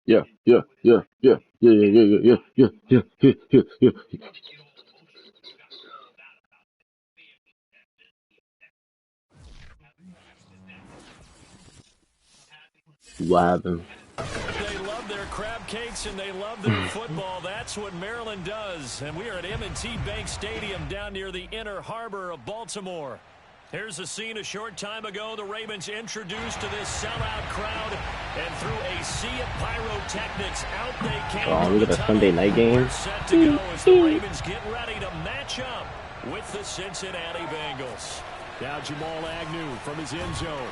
Yeah, yeah, yeah, yeah, yeah, yeah, yeah, yeah, yeah, yeah, yeah, yeah, yeah, yeah. What happened? They love their crab cakes and they love their football. That's what Maryland does. And we are at M&T Bank Stadium down near the Inner Harbor of Baltimore. Here's a scene a short time ago. The Ravens introduced to this sellout crowd. And through a sea of pyrotechnics, out they came Oh, from look the at the tunnel. Sunday night We're game. set to go as the Ravens get ready to match up with the Cincinnati Bengals. Now Jamal Agnew from his end zone.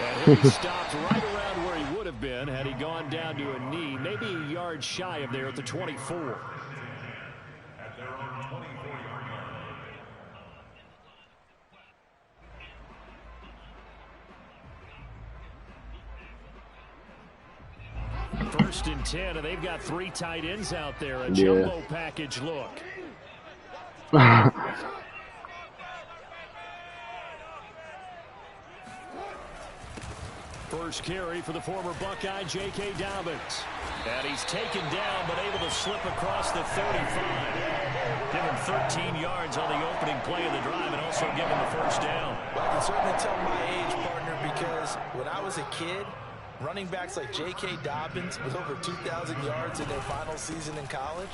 And he'll be stopped right around where he would have been had he gone down to a knee, maybe a yard shy of there at the 24. First and 10, and they've got three tight ends out there. A Yeah. jumbo package look. First carry for the former Buckeye, J.K. Dobbins. And he's taken down, but able to slip across the 35. Give him 13 yards on the opening play of the drive and also give him the first down. Well, I can certainly tell my age, partner, because when I was a kid, running backs like J.K. Dobbins with over 2,000 yards in their final season in college,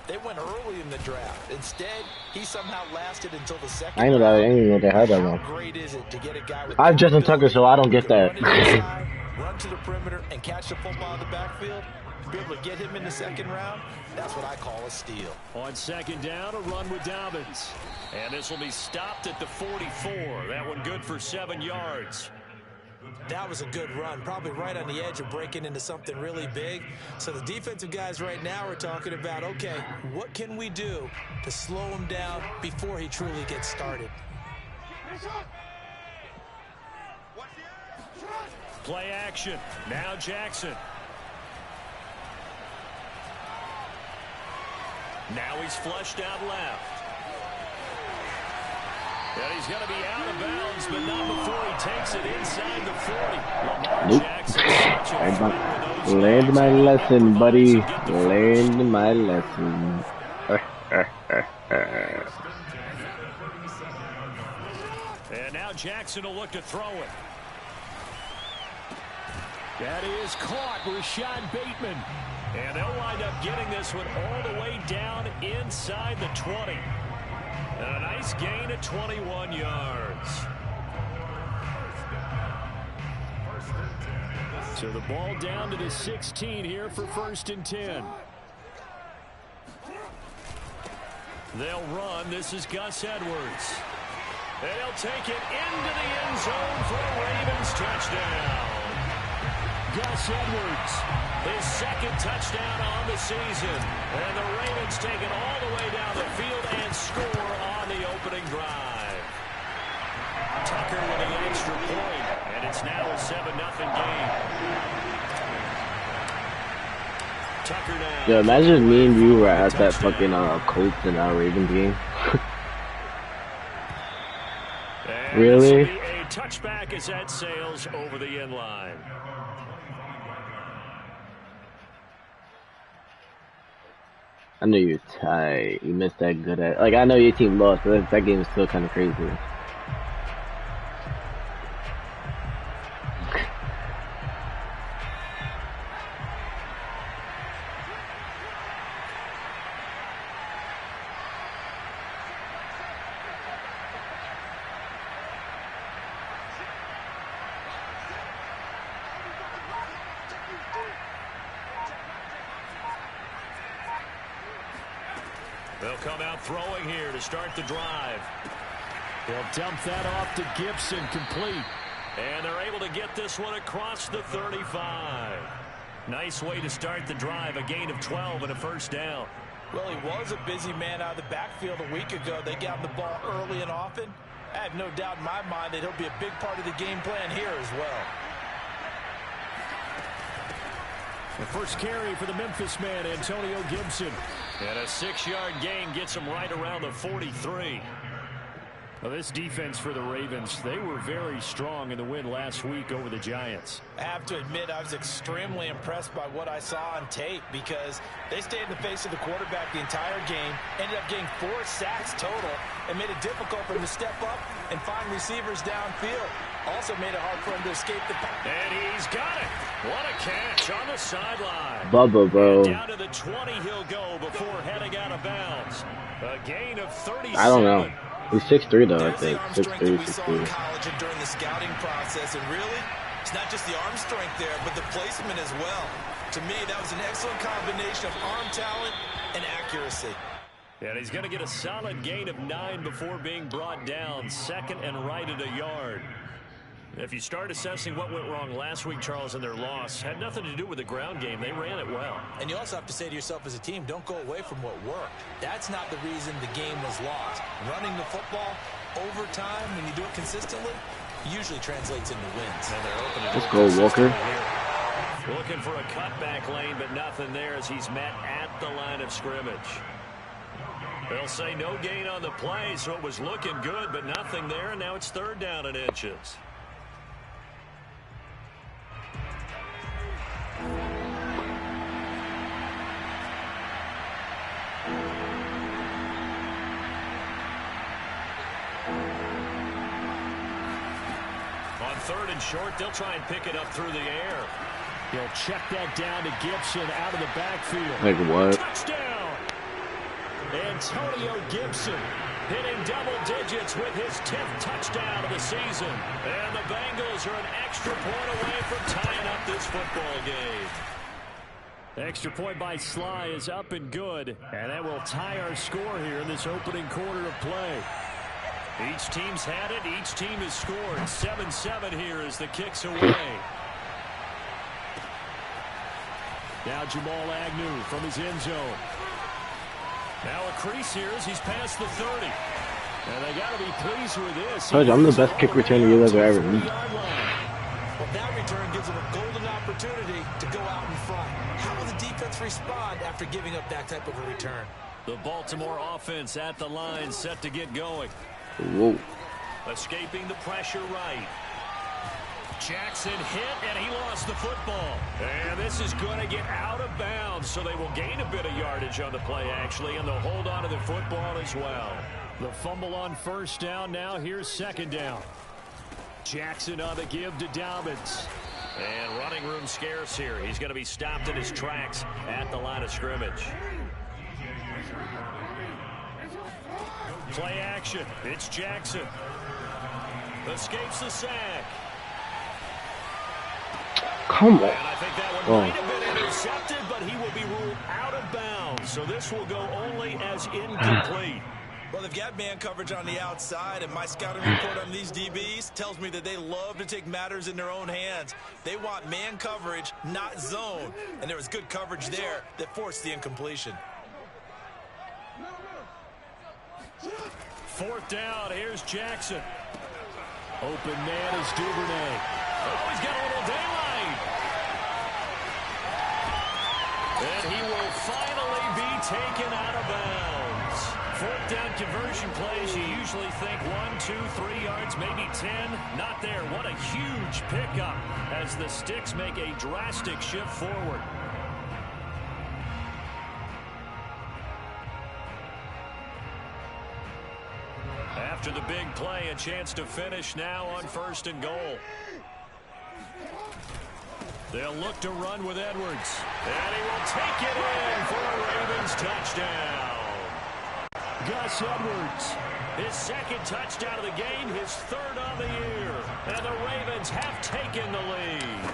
they went early in the draft. Instead, he somehow lasted until the second I ain't know that. I round. ain't even know they had that How one. great is it to get a guy with I have that Justin Tucker, ability so I don't who get can that. run it inside, run to the perimeter, and catch the football in the backfield? Be able to get him in the second round, that's what I call a steal. On second down, a run with Dobbins. And this will be stopped at the 44. That one good for 7 yards. That was a good run, probably right on the edge of breaking into something really big. So the defensive guys right now are talking about, okay, what can we do to slow him down before he truly gets started? Play action. Now Jackson. Now he's flushed out left. And he's going to be out of bounds, but not before he takes it inside the 40. Lamar Nope. Jackson, such a threat with those Learned legs. my lesson, Provides buddy. and get the first. Learned my lesson. And now Jackson will look to throw it. That is caught. Rashad Bateman. And they'll wind up getting this one all the way down inside the 20. And a nice gain of 21 yards. So the ball down to the 16 here for first and 10. They'll run. This is Gus Edwards. They'll take it into the end zone for a Ravens touchdown. Gus Edwards, his second touchdown on the season. And the Ravens take it all the way down the field and score on the opening drive. Tucker with the extra point, and it's now a 7-0 game. Tucker now. Yo, imagine me and you were at that fucking Colts and Ravens game. Really? A touchback as that sails over the end line. I know you're tight. You missed that good at. Like, I know your team lost, but that game is still kind of crazy. They'll come out throwing here to start the drive. They'll dump that off to Gibson, complete. And they're able to get this one across the 35. Nice way to start the drive, a gain of 12 and a first down. Well, he was a busy man out of the backfield a week ago. They got him the ball early and often. I have no doubt in my mind that he'll be a big part of the game plan here as well. The first carry for the Memphis man, Antonio Gibson. And a 6-yard gain gets him right around the 43. Well, this defense for the Ravens, they were very strong in the win last week over the Giants. I have to admit, I was extremely impressed by what I saw on tape because they stayed in the face of the quarterback the entire game, ended up getting 4 sacks total, and made it difficult for him to step up and find receivers downfield. Also made it hard for him to escape the pass. And he's got it. What a catch on the sideline. Bubba, bro. And down to the 20 he'll go before heading out of bounds. A gain of 37. I don't know. He's 6'3" though, I There's think. the arm 6'3", strength that we saw in 6'3". college and during the scouting process. And really, it's not just the arm strength there, but the placement as well. To me, that was an excellent combination of arm talent and accuracy. And he's going to get a solid gain of 9 before being brought down. Second and right at a yard. If you start assessing what went wrong last week, Charles, in their loss, had nothing to do with the ground game. They ran it well. And you also have to say to yourself as a team, don't go away from what worked. That's not the reason the game was lost. Running the football over time, when you do it consistently, usually translates into wins. And they're open to Let's go, Walker. Looking for a cutback lane, but nothing there as he's met at the line of scrimmage. They'll say no gain on the play, so it was looking good, but nothing there, and now it's 3rd down and inches. On 3rd and short, they'll try and pick it up through the air. He'll check that down to Gibson out of the backfield. Like what? Touchdown! Antonio Gibson hitting double digits with his 10th touchdown of the season. And the Bengals are an extra point away from tying up this football game. Extra point by Sly is up and good. And that will tie our score here in this opening quarter of play. Each team's had it. Each team has scored. 7-7 here as the kick's away. Now Jamal Agnew from his end zone. Now a crease here as he's past the 30. And they got to be pleased with this. Told you, I'm the best kick returner you guys ever meet. Well, that return gives them a golden opportunity to go out in front. How will the defense respond after giving up that type of a return? The Baltimore offense at the line, set to get going. Whoa. Escaping the pressure right. Jackson hit, and he lost the football. And this is going to get out of bounds, so they will gain a bit of yardage on the play, actually, and they'll hold on to the football as well. The fumble on 1st down. Now here's 2nd down. Jackson on the give to Dobbins. And running room scarce here. He's going to be stopped in his tracks at the line of scrimmage. Play action. It's Jackson. Escapes the sack. Come on. And I think that one might have been intercepted, but he will be ruled out of bounds. So this will go only as incomplete. Well, they've got man coverage on the outside, and my scouting report on these DBs tells me that they love to take matters in their own hands. They want man coverage, not zone. And there was good coverage there that forced the incompletion. 4th down. Here's Jackson. Open man is Duvernay. Oh, he's got a little daylight. And he will finally be taken out of bounds. 4th down conversion plays, you usually think 1, 2, 3 yards, maybe 10. Not there. What a huge pickup as the Sticks make a drastic shift forward. After the big play, a chance to finish now on 1st and goal. They'll look to run with Edwards. And he will take it in for a Ravens touchdown. Gus Edwards, his 2nd touchdown of the game, his 3rd on the year. And the Ravens have taken the lead.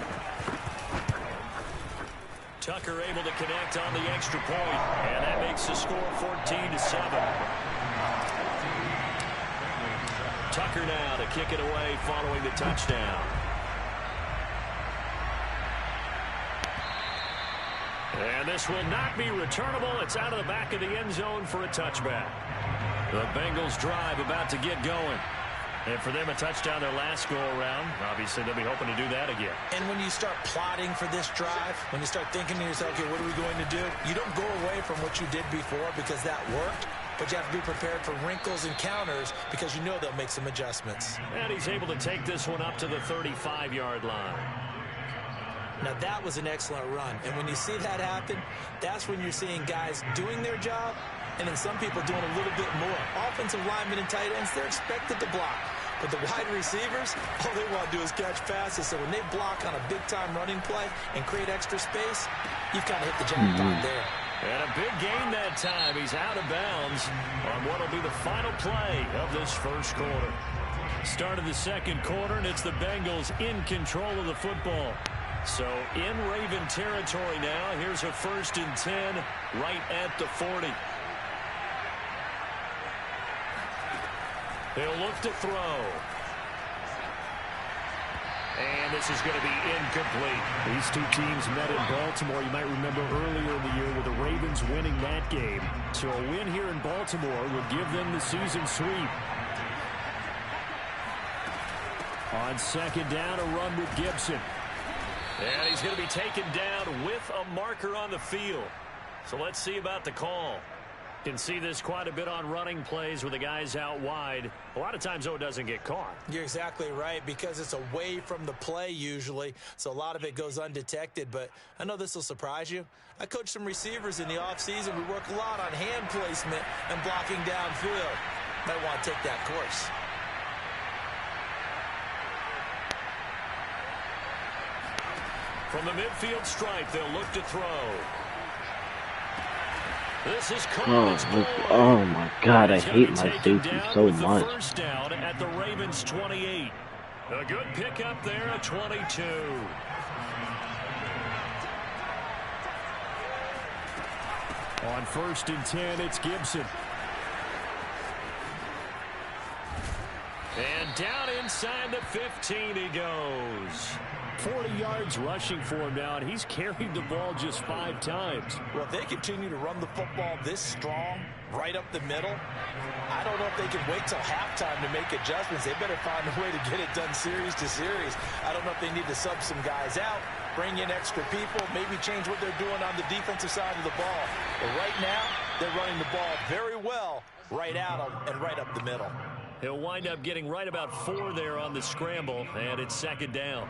Tucker able to connect on the extra point, and that makes the score 14-7. Tucker now to kick it away following the touchdown. And this will not be returnable. It's out of the back of the end zone for a touchback. The Bengals drive about to get going. And for them, a touchdown their last go-around. Obviously, they'll be hoping to do that again. And when you start plotting for this drive, when you start thinking to yourself, okay, what are we going to do? You don't go away from what you did before because that worked. but you have to be prepared for wrinkles and counters because you know they'll make some adjustments. And he's able to take this one up to the 35-yard line. Now, that was an excellent run. And when you see that happen, that's when you're seeing guys doing their job and then some people doing a little bit more. Offensive linemen and tight ends, they're expected to block. But the wide receivers, all they want to do is catch passes. So when they block on a big-time running play and create extra space, you've kind of hit the jackpot there. And a big gain that time. He's out of bounds on what will be the final play of this first quarter. Start of the second quarter, and it's the Bengals in control of the football. So in Raven territory now. Here's a 1st and 10 right at the 40. He'll look to throw. And this is going to be incomplete. These two teams met in Baltimore. You might remember earlier in the year with the Ravens winning that game. So a win here in Baltimore would give them the season sweep. On 2nd down, a run with Gibson. And he's going to be taken down with a marker on the field. So let's see about the call. Can see this quite a bit on running plays with the guys out wide. A lot of times, though, it doesn't get caught. You're exactly right, because it's away from the play usually, so a lot of it goes undetected. But I know this will surprise you. I coached some receivers in the offseason. We work a lot on hand placement and blocking downfield. Might want to take that course. From the midfield stripe, they'll look to throw. This is oh my God, I hate my safety so much. First down at the Ravens 28. A good pickup there at 22. On 1st and 10, it's Gibson. And down inside the 15 he goes. 40 yards rushing for him now, and he's carried the ball just 5 times. Well, if they continue to run the football this strong, right up the middle, I don't know if they can wait till halftime to make adjustments. They better find a way to get it done series to series. I don't know if they need to sub some guys out, bring in extra people, maybe change what they're doing on the defensive side of the ball. But right now, they're running the ball very well right out and right up the middle. He'll wind up getting right about 4 there on the scramble, and it's 2nd down.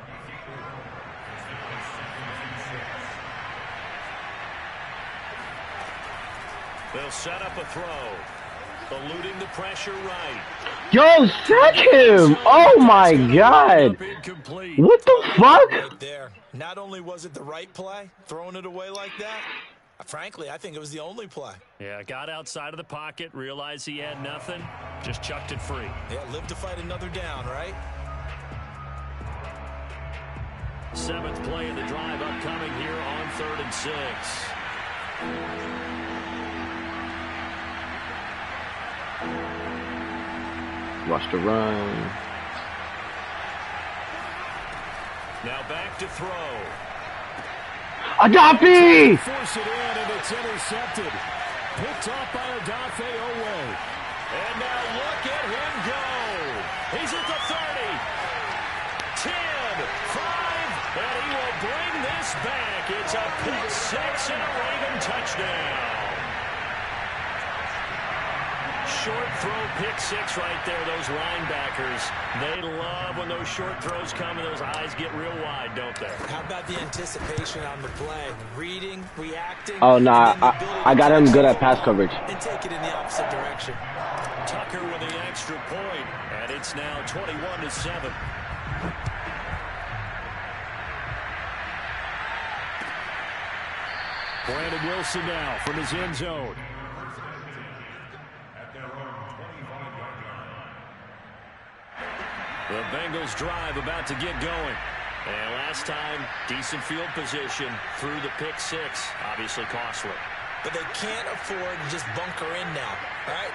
They'll set up a throw. Eluding the pressure right. Yo, sack him! Oh my God! What the fuck? Right there. Not only was it the right play, throwing it away like that, frankly, I think it was the only play. Yeah, got outside of the pocket, realized he had nothing, just chucked it free. Yeah, live to fight another down, right? 7th play of the drive upcoming here on 3rd and 6. Watch the run. Now back to throw. Agape! Force it in, and it's intercepted. Picked off by Agape Owe. And now look at him go. He's at the 30. 10, 5, and he will bring this back. It's a pick 6 and a Raven touchdown. Short throw, pick 6 right there. Those linebackers, they love when those short throws come and those eyes get real wide, don't they? How about the anticipation on the play? Reading, reacting. Oh, nah, I got him good at pass coverage. And take it in the opposite direction. Tucker with the extra point, and it's now 21-7. Brandon Wilson now from his end zone. The Bengals drive about to get going. And last time, decent field position through the pick 6. Obviously costly. But they can't afford to just bunker in now. All right,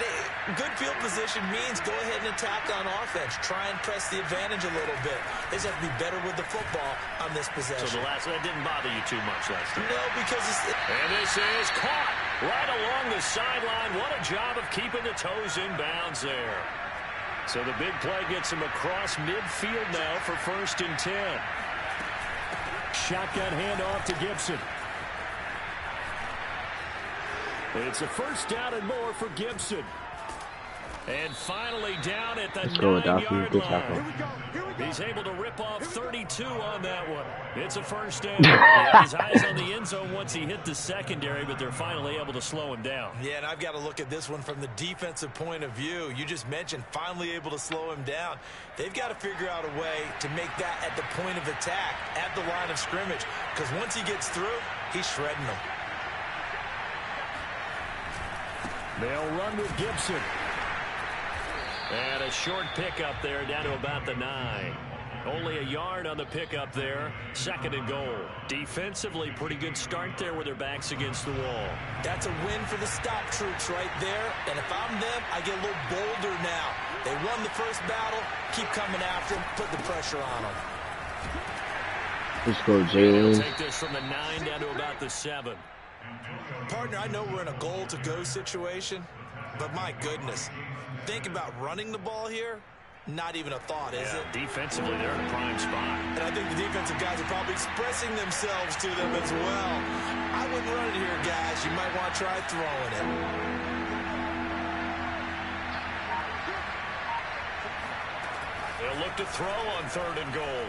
good field position means go ahead and attack on offense. Try and press the advantage a little bit. They just have to be better with the football on this possession. So that didn't bother you too much last time? No, because And this is caught right along the sideline. What a job of keeping the toes in bounds there. So the big play gets him across midfield now for 1st and 10. Shotgun handoff to Gibson. It's a first down and more for Gibson. And finally down at the 9-yard line. He's able to rip off 32 on that one. It's a first down. He had his eyes on the end zone once he hit the secondary, but they're finally able to slow him down. Yeah, and I've got to look at this one from the defensive point of view. You just mentioned finally able to slow him down. They've got to figure out a way to make that at the point of attack, at the line of scrimmage, because once he gets through, he's shredding them. They'll run with Gibson. And a short pickup there down to about the 9. Only a yard on the pickup there. Second and goal. Defensively, pretty good start there with their backs against the wall. That's a win for the stop troops right there. And if I'm them, I get a little bolder now. They won the first battle. Keep coming after them. Put the pressure on them. Let's go, Jalen. Take this from the 9 down to about the 7. Partner, I know we're in a goal-to-go situation, but my goodness. Think about running the ball here. Not even a thought, is it? Defensively, they're in a prime spot. And I think the defensive guys are probably expressing themselves to them as well. I wouldn't run it here, guys. You might want to try throwing it. They'll look to throw on 3rd and goal.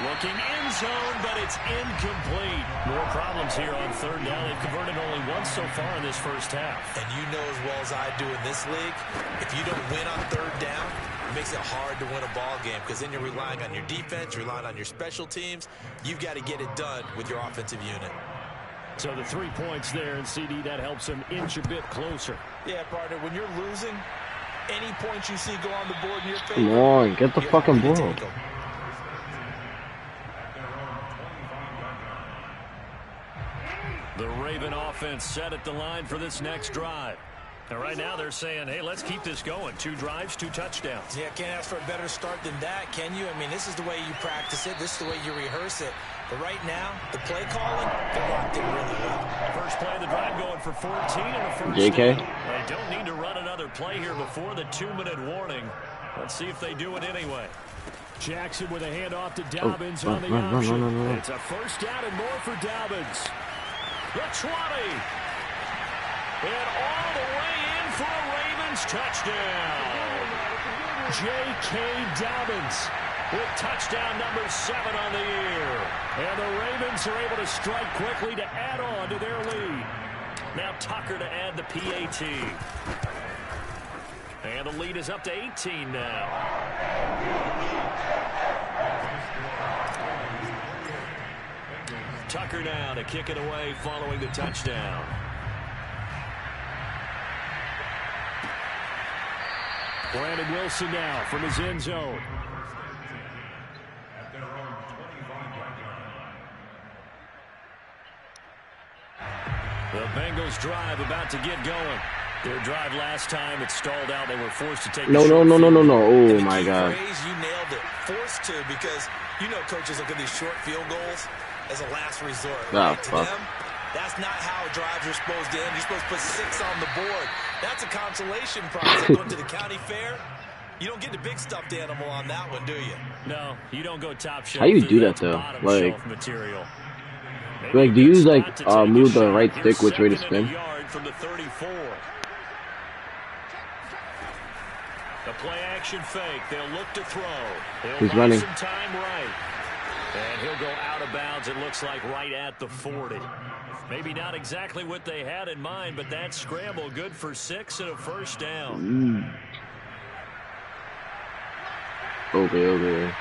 Looking end zone, but it's incomplete. More problems here on 3rd down. They've converted only once so far in this first half. And you know as well as I do in this league, if you don't win on 3rd down, it makes it hard to win a ball game because then you're relying on your defense, you're relying on your special teams. You've got to get it done with your offensive unit. So the 3 points there, and CD, that helps them inch a bit closer. Yeah, partner, when you're losing, any points you see go on the board in your favor, come on, get the fucking ball. The Raven offense set at the line for this next drive. And right now they're saying, hey, let's keep this going. 2 drives, 2 touchdowns. Yeah, can't ask for a better start than that, can you? I mean, this is the way you practice it. This is the way you rehearse it. But right now, the play calling, they're locked in really well. First play of the drive going for 14 and a first JK? down. They don't need to run another play here before the 2-minute warning. Let's see if they do it anyway. Jackson with a handoff to Dobbins on the option. It's a first down and more for Dobbins. The 20. And all the way in for a Ravens touchdown. J.K. Dobbins with touchdown number 7 on the year. And the Ravens are able to strike quickly to add on to their lead. Now Tucker to add the PAT. And the lead is up to 18 now. Tucker now to kick it away following the touchdown. Brandon Wilson now from his end zone. The Bengals drive about to get going. Their drive last time, it stalled out. They were forced to take no. Oh, my God. You nailed it. Forced to, because you know coaches look at these short field goals as a last resort. Right? To them, that's not how drives are supposed to end. You're supposed to put 6 on the board. That's a consolation prize. Going to the county fair, you don't get the big stuffed animal on that one, do you? No, you don't go top shelf. How you do that, though? Like, do you use, like, move the right stick which way to spin? From the 34. The play action fake. They'll look to throw. He's running. Some time right. And he'll go out of bounds, it looks like, right at the 40. Maybe not exactly what they had in mind, but that scramble good for 6 and a first down. Okay.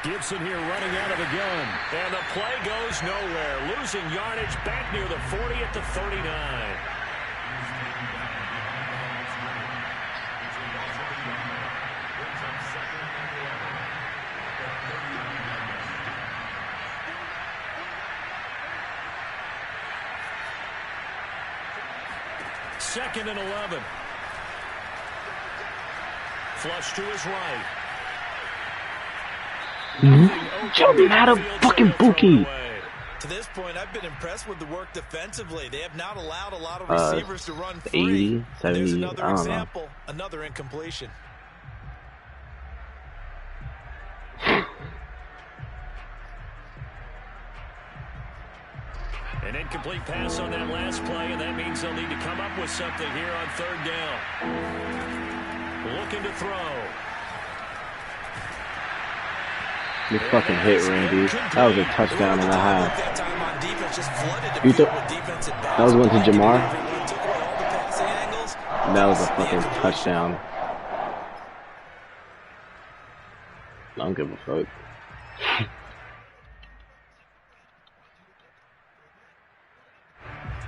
Gibson here running out of the gun. And the play goes nowhere. Losing yardage back near the 40 at the 39. Second and 11. Flush to his right. You're not a fucking bookie. To this point, I've been impressed with the work defensively. They have not allowed a lot of receivers to run free. 80, 70, There's another example, another incompletion. An incomplete pass on that last play, and that means they'll need to come up with something here on third down. Looking to throw. You fucking hit, Randy. That was a touchdown and a half. That was one to Jamar. That was a fucking touchdown. I don't give a fuck.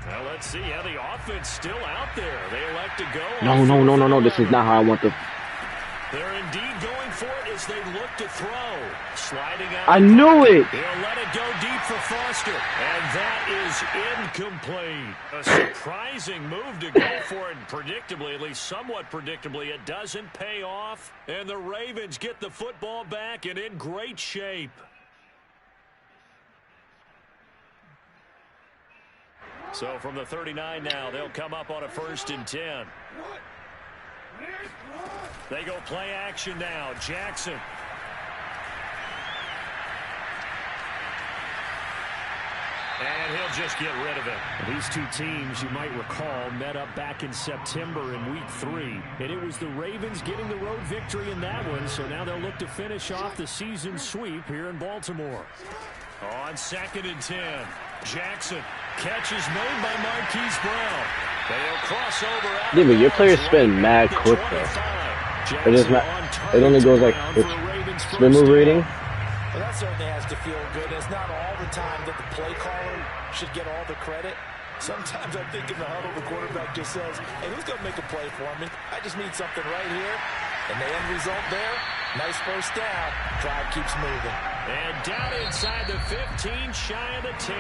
Well, let's see how the offense still out there. They elect to go. No. This is not how I want the. They're indeed going for it as they look to throw. Sliding out. I knew it. They'll let it go deep for Foster. And that is incomplete. A surprising move to go for it. Predictably, at least somewhat predictably, it doesn't pay off. And the Ravens get the football back and in great shape. So from the 39 now, they'll come up on a 1st and 10. They go play action now. Jackson. And he'll just get rid of it. These two teams, you might recall, met up back in September in Week 3. And it was the Ravens getting the road victory in that one. So now they'll look to finish off the season sweep here in Baltimore. On 2nd and 10. Jackson. Catch is made by Marquise Brown. They'll cross over out. Yeah, but your players spin mad quick though. It only goes like it's spin move rating. Well, that certainly has to feel good. It's not all the time that the play caller should get all the credit. Sometimes I think in the huddle, the quarterback just says, hey, who's going to make a play for me? I just need something right here. And the end result there, nice first down. Drive keeps moving. And down inside the 15, shy of the 10.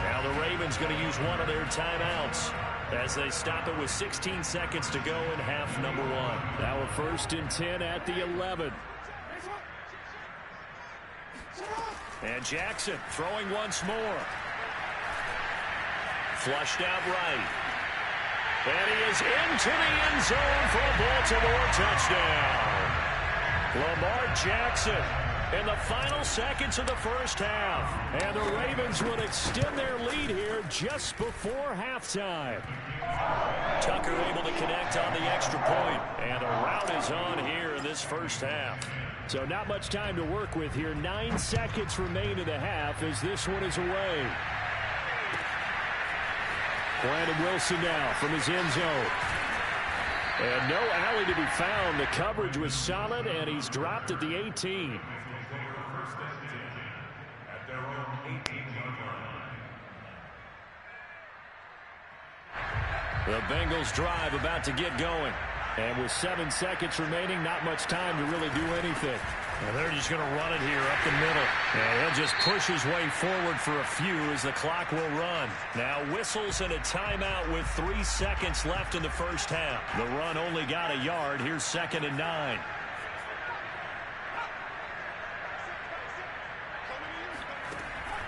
Now the Ravens going to use one of their timeouts as they stop it with 16 seconds to go in half number 1. Now a 1st and 10 at the 11. And Jackson throwing once more. Flushed out right. And he is into the end zone for a Baltimore touchdown. Lamar Jackson in the final seconds of the first half. And the Ravens would extend their lead here just before halftime. Tucker able to connect on the extra point. And the route is on here in this first half. So not much time to work with here. 9 seconds remain in the half as this one is away. Brandon Wilson now from his end zone. And no alley to be found. The coverage was solid, and he's dropped at the 18. The Bengals drive about to get going. And with 7 seconds remaining, not much time to really do anything. And they're just going to run it here up the middle. And he'll just push his way forward for a few as the clock will run. Now whistles and a timeout with 3 seconds left in the first half. The run only got a yard. Here's 2nd and 9.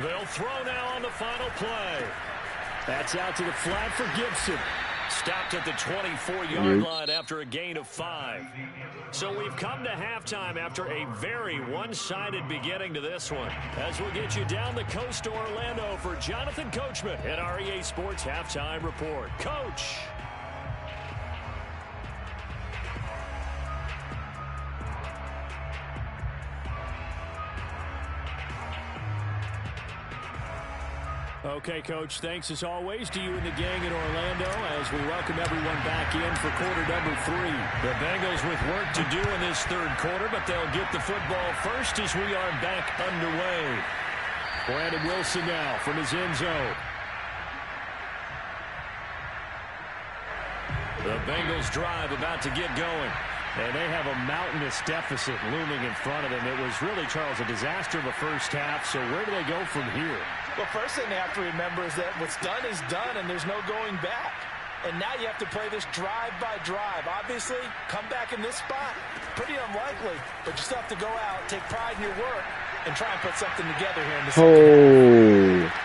They'll throw now on the final play. That's out to the flat for Gibson. Stopped at the 24-yard line after a gain of 5. So we've come to halftime after a very one-sided beginning to this one. As we'll get you down the coast to Orlando for Jonathan Coachman at our EA Sports Halftime Report. Coach. Okay, Coach, thanks as always to you and the gang in Orlando as we welcome everyone back in for quarter number 3. The Bengals with work to do in this third quarter, but they'll get the football first as we are back underway. Brandon Wilson now from his end zone. The Bengals drive about to get going. And they have a mountainous deficit looming in front of them. It was really, Charles, a disaster of a first half. So where do they go from here? Well, first thing they have to remember is that what's done is done, and there's no going back. And now you have to play this drive by drive. Obviously, come back in this spot, pretty unlikely. But you still have to go out, take pride in your work, and try and put something together here in the second half.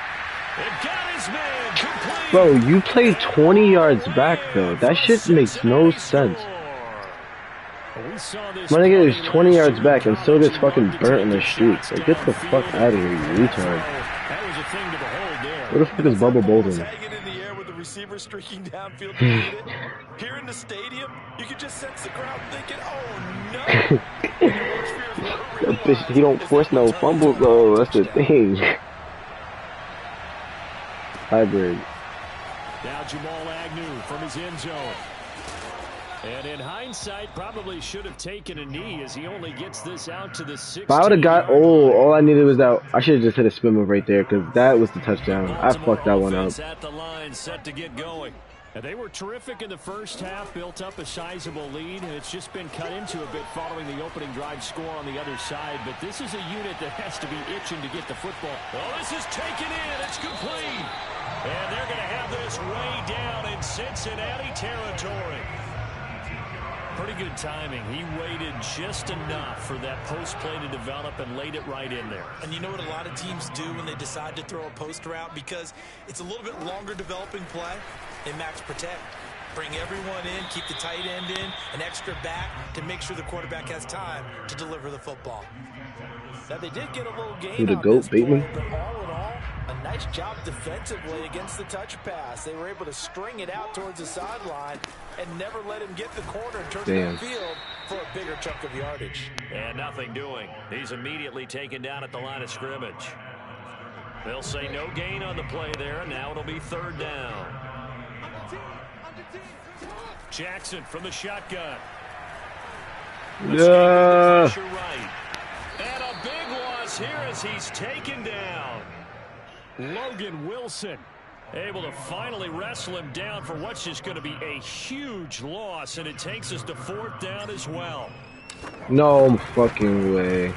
It got his man complete. Bro, you played 20 yards back, though. That shit makes no sense. My nigga is 20 yards back and still gets fucking burnt in the streets. Like, get the fuck out of here, you retard. That was a thing to behold there. What the fuck And is as that Bubble ball was Bolden? hanging in the air with the receiver streaking downfield to meet it, here in the stadium, you could just sense the crowd thinking, oh no! And your worst fears were That bitch, he realized don't as force that one no turned into fumbles an all though. That's the touchdown. thing. Hybrid. Now Jamal Agnew from his end zone. And in hindsight, probably should have taken a knee as he only gets this out to the If I would have got, 16-yard line. all I needed was that. I should have just hit a spin move right there because that was the The touchdown. I Baltimore fucked that one up. offense at the line, set to get going. And they were terrific in the first half, built up a sizable lead, and it's just been cut into a bit following the opening drive score on the other side. But this is a unit that has to be itching to get the football. Oh, this is taken in. It's complete. And they're going to have this way down in Cincinnati territory. Pretty good timing. He waited just enough for that post play to develop and laid it right in there. And you know what a lot of teams do when they decide to throw a post route? Because it's a little bit longer developing play. They max protect. Bring everyone in, keep the tight end in, an extra back to make sure the quarterback has time to deliver the football. Now, they did get a little Who gain the on GOAT, this play, Bateman? but all in all, a nice job defensively against the touch pass. They were able to string it out towards the sideline and never let him get the corner and turn Damn. it upfield for a bigger chunk of yardage. And nothing doing. He's immediately taken down at the line of scrimmage. They'll say no gain on the play there. Now it'll be third down. Jackson from the shotgun. Yeah. Pressure right. And a big loss here as he's taken down. Logan Wilson able to finally wrestle him down for what's just going to be a huge loss, and it takes us to fourth down as well. No fucking way.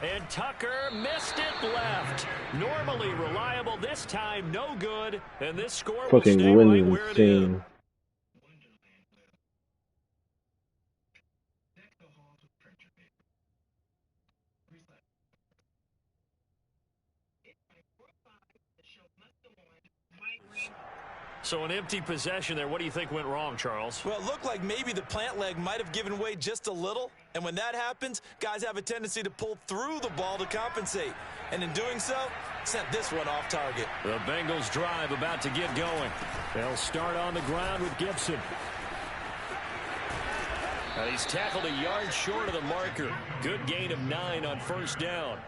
And Tucker missed it left. Normally reliable, this time no good, and this score will Fucking stay wind right is where it is. insane. So an empty possession there. What do you think went wrong, Charles? Well, it looked like maybe the plant leg might have given way just a little. And when that happens, guys have a tendency to pull through the ball to compensate. And in doing so, sent this one off target. The Bengals drive about to get going. They'll start on the ground with Gibson. And he's tackled a yard short of the marker. Good gain of 9 on first down.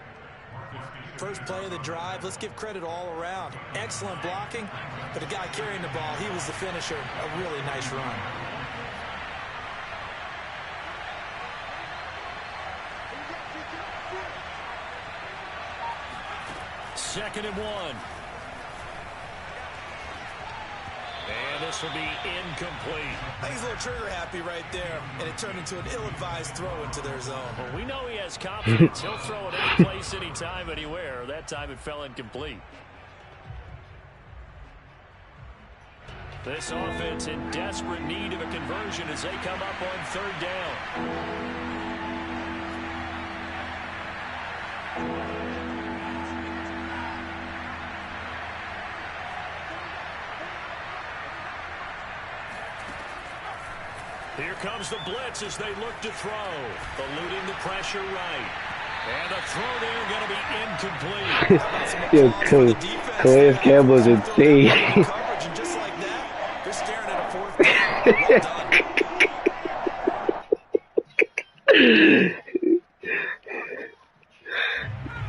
First play of the drive, let's give credit all around. Excellent blocking, but the guy carrying the ball, he was the finisher. A really nice run. Second and 1. And this will be incomplete. I think he's a little trigger happy right there, and it turned into an ill-advised throw into their zone. Well, we know he has confidence. He'll throw it any place, anytime, anywhere. That time it fell incomplete. This offense in desperate need of a conversion as they come up on third down. Here comes the blitz as they look to throw. Eluding the pressure right. And the throw there going to be incomplete. Yo, Calais Campbell is insane. Coverage, and just like that, they're staring at a fourth down. Well done.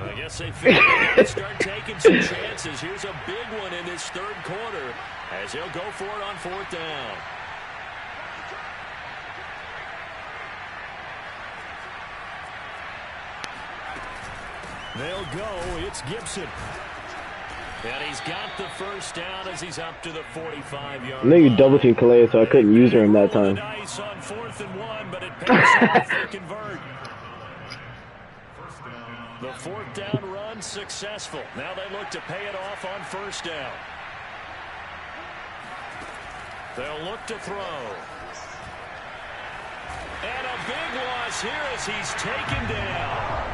I guess they figured they would start taking some chances. Here's a big one in this third quarter as he'll go for it on fourth down. They'll go. It's Gibson. And he's got the first down as he's up to the 45-yard I know you line. double team Calais, so I couldn't use her in that time. Nice on 4th and 1, but it pays off. They convert. The fourth down run successful. Now they look to pay it off on first down. They'll look to throw. And a big loss here as he's taken down.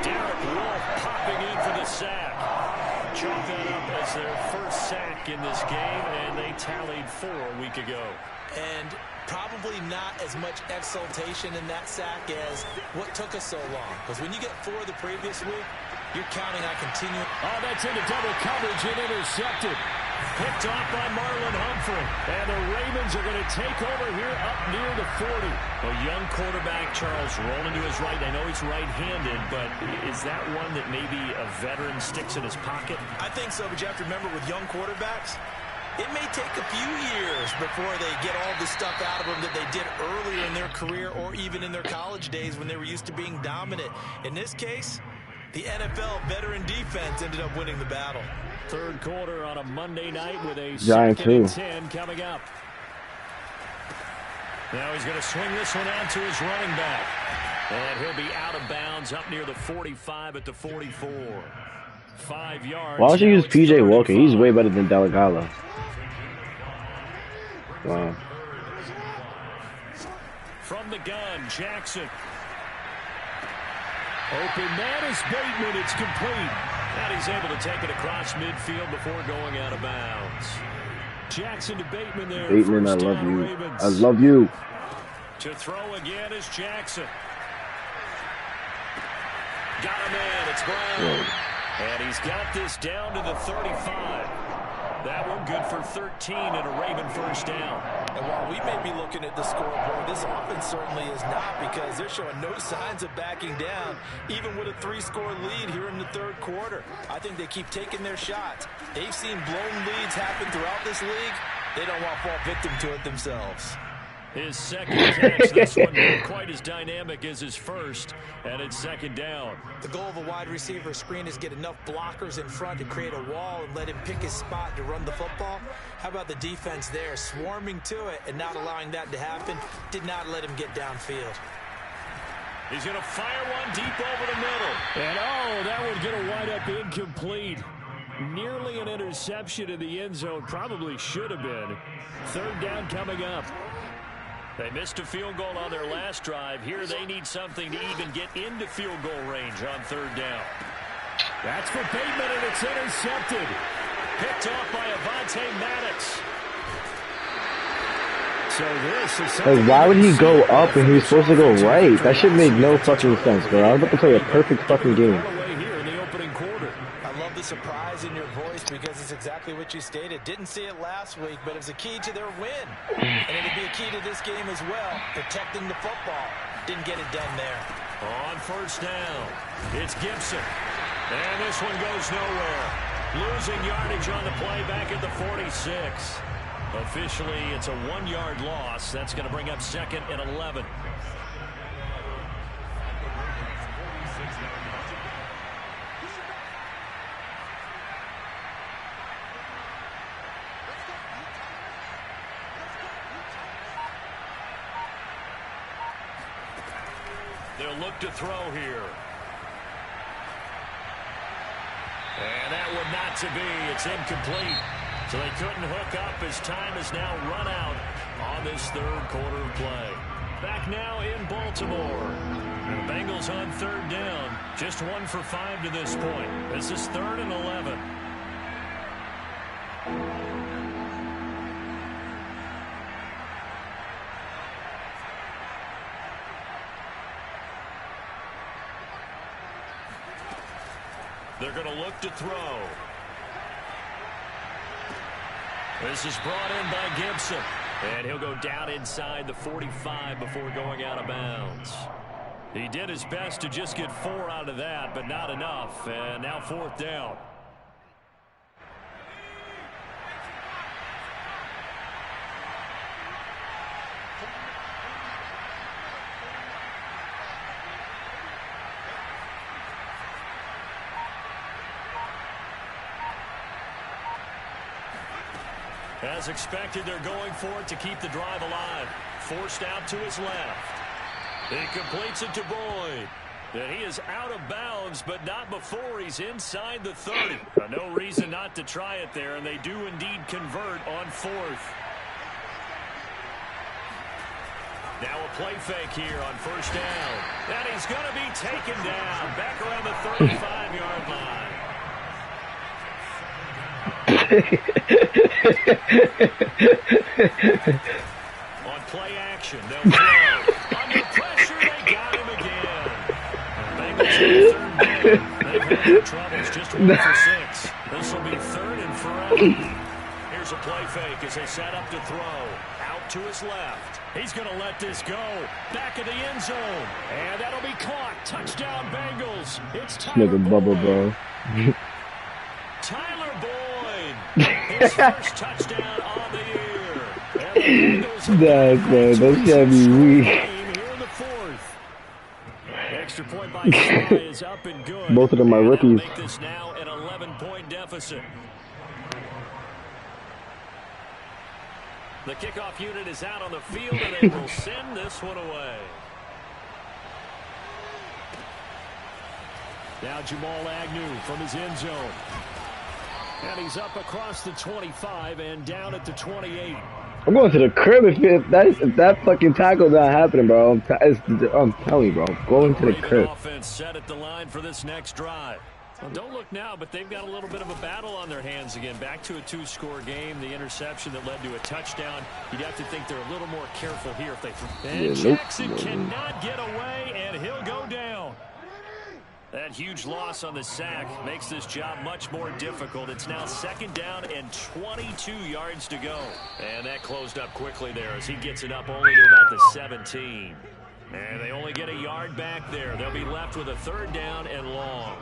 Derek Wolf popping in for the sack. Chalk that up as their first sack in this game, and they tallied 4 a week ago. And probably not as much exultation in that sack as what took us so long. Because when you get 4 the previous week, You're counting on continuing. Oh, that's into double coverage and intercepted. Picked off by Marlon Humphrey. And the Ravens are going to take over here up near the 40. A young quarterback, Charles, rolling to his right. I know he's right-handed, but is that one that maybe a veteran sticks in his pocket? I think so, but you have to remember with young quarterbacks, it may take a few years before they get all the stuff out of them that they did earlier in their career or even in their college days when they were used to being dominant. In this case, the NFL veteran defense ended up winning the battle. Third quarter on a Monday night with a Giant second and too. 10 coming up. Now he's going to swing this one out to his running back. And he'll be out of bounds up near the 45 at the 44. 5 yards. Why don't you use P.J. Walker? He's way better than Delegala. Wow. From the gun, Jackson. Open man is Bateman. It's complete. And he's able to take it across midfield before going out of bounds. Jackson to Bateman there. Bateman, I First love down, you. Ravens. I love you. To throw again is Jackson. Got him in. It's Brown. Whoa. And he's got this down to the 35. That one good for 13 and a Raven first down. And while we may be looking at the scoreboard, this offense certainly is not, because they're showing no signs of backing down, even with a 3-score lead here in the third quarter. I think they keep taking their shots. They've seen blown leads happen throughout this league. They don't want to fall victim to it themselves. His second catch, this one not quite as dynamic as his first, and it's second down. The goal of a wide receiver screen is get enough blockers in front to create a wall and let him pick his spot to run the football. How about the defense there, swarming to it and not allowing that to happen? Did not let him get downfield. He's going to fire one deep over the middle. And, oh, that would get a wide-up incomplete. Nearly an interception in the end zone. Probably should have been. Third down coming up. They missed a field goal on their last drive. Here they need something to even get into field goal range on third down. That's for Bateman, and it's intercepted. Picked off by Avonte Maddox. So this is Like, why would he go up when he was supposed to go right? That should make no fucking sense, bro. I was about to play a perfect fucking game. Here in the opening quarter. I love the surprise in your voice, because it's exactly what you stated. Didn't see it last week, but it was a key to their win. And it'll be a key to this game as well, protecting the football. Didn't get it done there. On first down, it's Gibson. And this one goes nowhere. Losing yardage on the play back at the 46. Officially, it's a 1-yard loss. That's going to bring up second and 11. They'll look to throw here. And that one not to be. It's incomplete. So they couldn't hook up as time has now run out on this third quarter of play. Back now in Baltimore. The Bengals on third down. Just 1 for 5 to this point. This is 3rd and 11. They're going to look to throw. This is brought in by Gibson. And he'll go down inside the 45 before going out of bounds. He did his best to just get 4 out of that, but not enough. And now 4th down. As expected, they're going for it to keep the drive alive. Forced out to his left. He completes it to Boyd. And he is out of bounds, but not before he's inside the 30. No reason not to try it there, and they do indeed convert on 4th. Now a play fake here on first down. And he's going to be taken down back around the 35-yard line. On play action, they'll throw. Under pressure, they got him again. Bengals on third down. They've Preparing for troubles, just 1 for 6. This will be 3rd and forever. Here's a play fake as they set up to throw. Out to his left. He's going to let this go. Back of the end zone. And that'll be caught. Touchdown, Bengals. It's Tyler bubble, Boyd. bro. Tyler Boyd. His first touchdown on the year. And the Bengals have That's gotta be weak. here in the 4th. Extra point by Sly is up and good. Both of them are And that'll rookies. make this now an 11-point deficit. The kickoff unit is out on the field, and they will send this one away. Now Jamal Agnew from his end zone. And he's up across the 25 and down at the 28. I'm going to the crib if that fucking tackle's not happening, bro. I'm telling you, bro. I'm going to the crib. Offense set at the line for this next drive. Well, don't look now, but they've got a little bit of a battle on their hands again. Back to a 2-score game. The interception that led to a touchdown. You'd have to think they're a little more careful here if they. And Jackson cannot get away, and he'll go down. That huge loss on the sack makes this job much more difficult. It's now 2nd down and 22 yards to go. And that closed up quickly there as he gets it up only to about the 17. And they only get a yard back there. They'll be left with a 3rd down and long.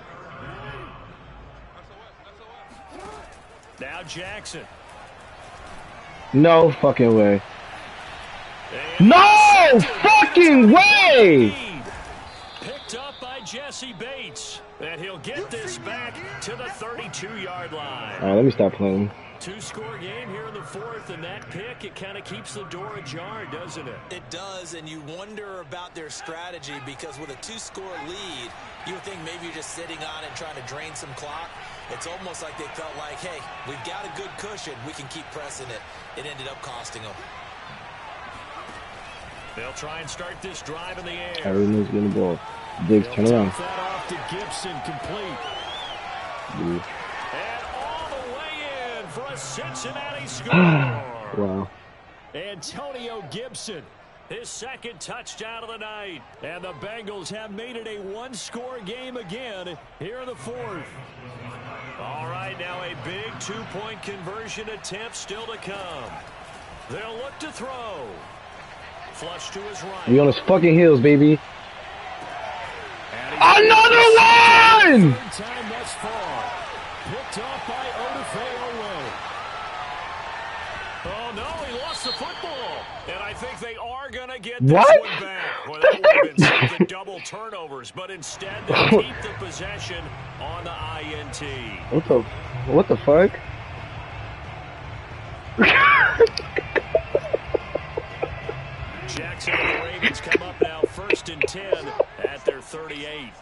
Now Jackson. No fucking way. No fucking way! Picked up by Jesse Bates. And he'll get this back to the 32-yard line. Alright, let me stop playing. 2-score game here in the 4th, and that pick, it kind of keeps the door ajar, doesn't it? It does, and you wonder about their strategy because with a 2-score lead, you would think maybe you're just sitting on it trying to drain some clock. It's almost like they felt like, hey, we've got a good cushion. We can keep pressing it. It ended up costing them. They'll try and start this drive in the air. Everyone's getting the ball. Diggs, turn around. That off to Gibson, complete. And all the way in for a Cincinnati score. Wow. Antonio Gibson, his 2nd touchdown of the night. And the Bengals have made it a 1-score game again here in the 4th. All right, now a big 2-point conversion attempt still to come. They'll look to throw. Flush to his right. We on his fucking heels, baby. Another one! Time thus far. Picked off by Odafe-Oweh. Oh, no, he lost the football. And I think they are going to get this one back. Well, that would have been something double turnovers, but instead they keep the possession on the INT. What the fuck? Jackson and the Ravens come up now 1st and 10 at their 38.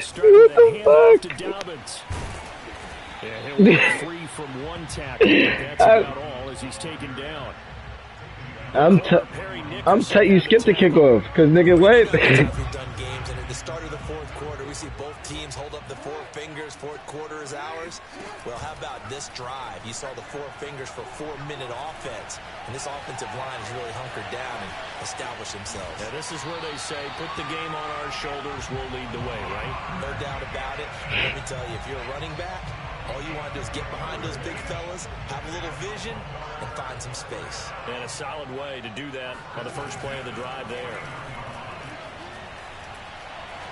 Starting with a handoff to Dobbins. Yeah, he'll get free from one tackle, but that's about all as he's taken down. You skipped the kickoff, because nigga, wait. At the start of the 4th quarter, we see both teams hold up the 4 fingers. 4th quarter is ours. Well, how about this drive? You saw the 4 fingers for 4-minute offense, and this offensive line has really hunkered down and established themselves. Yeah, this is where they say, put the game on our shoulders, we'll lead the way, right? No doubt about it. Let me tell you, if you're a running back, all you want to do is get behind those big fellas, have a little vision, and find some space. And a solid way to do that on the first play of the drive there.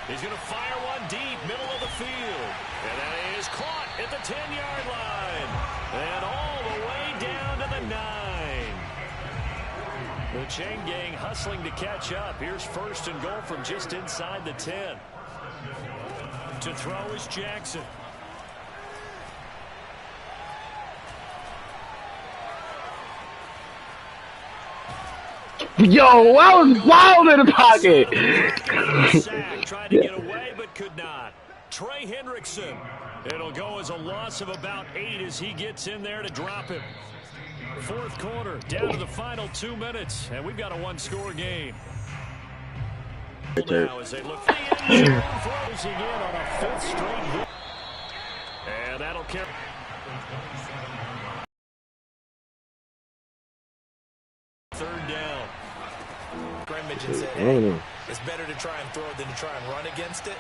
He's going to fire one deep, middle of the field. And that is caught at the 10-yard line. And all the way down to the 9. The chain gang hustling to catch up. Here's 1st and goal from just inside the 10. To throw is Jackson. Yo, I was wild in the pocket. Tried to get away, but could not. Trey Hendrickson. It'll go as a loss of about 8 as he gets in there to drop him. 4th quarter, down to the final 2 minutes, and we've got a 1-score game. Now as they look for the end zone, closing in on a 5th straight hit. And that'll carry. Third down. Scrimmage and said, hey, it's better to try and throw than to try and run against it.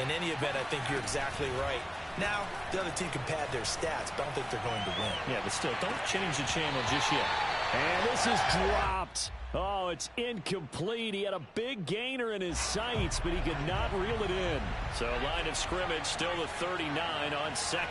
In any event, I think you're exactly right. Now, the other team can pad their stats, but I don't think they're going to win. Yeah, but still, don't change the channel just yet. And this is dropped. Oh, it's incomplete. He had a big gainer in his sights, but he could not reel it in. So line of scrimmage, still the 39 on second.